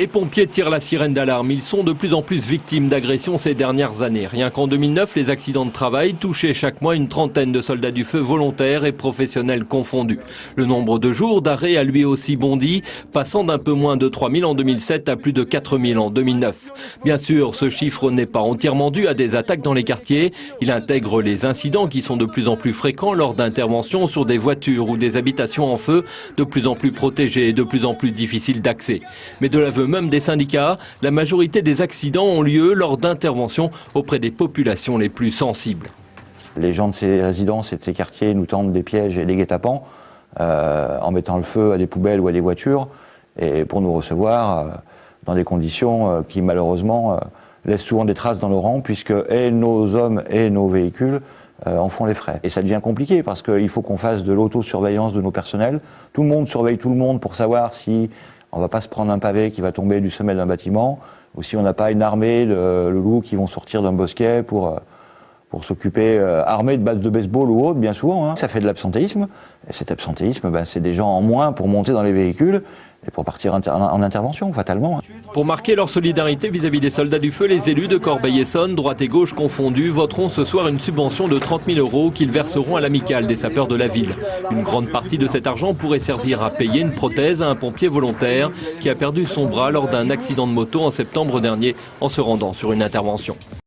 Les pompiers tirent la sirène d'alarme. Ils sont de plus en plus victimes d'agressions ces dernières années. Rien qu'en 2009, les accidents de travail touchaient chaque mois une trentaine de soldats du feu volontaires et professionnels confondus. Le nombre de jours d'arrêt a lui aussi bondi, passant d'un peu moins de 3000 en 2007 à plus de 4000 en 2009. Bien sûr, ce chiffre n'est pas entièrement dû à des attaques dans les quartiers. Il intègre les incidents qui sont de plus en plus fréquents lors d'interventions sur des voitures ou des habitations en feu, de plus en plus protégées et de plus en plus difficiles d'accès. Mais de l'aveu même des syndicats, la majorité des accidents ont lieu lors d'interventions auprès des populations les plus sensibles. Les gens de ces résidences et de ces quartiers nous tendent des pièges et des guet-apens en mettant le feu à des poubelles ou à des voitures et pour nous recevoir dans des conditions qui malheureusement laissent souvent des traces dans nos rangs puisque et nos hommes et nos véhicules en font les frais. Et ça devient compliqué parce qu'il faut qu'on fasse de l'autosurveillance de nos personnels. Tout le monde surveille tout le monde pour savoir si on ne va pas se prendre un pavé qui va tomber du sommet d'un bâtiment, ou si on n'a pas une armée de loups qui vont sortir d'un bosquet pour s'occuper, armés de bases de baseball ou autre, bien souvent. Ça fait de l'absentéisme, et cet absentéisme, c'est des gens en moins pour monter dans les véhicules et pour partir en intervention, fatalement. Pour marquer leur solidarité vis-à-vis des soldats du feu, les élus de Corbeil-Essonnes, droite et gauche confondus, voteront ce soir une subvention de 30 000 € qu'ils verseront à l'amicale des sapeurs de la ville. Une grande partie de cet argent pourrait servir à payer une prothèse à un pompier volontaire qui a perdu son bras lors d'un accident de moto en septembre dernier en se rendant sur une intervention.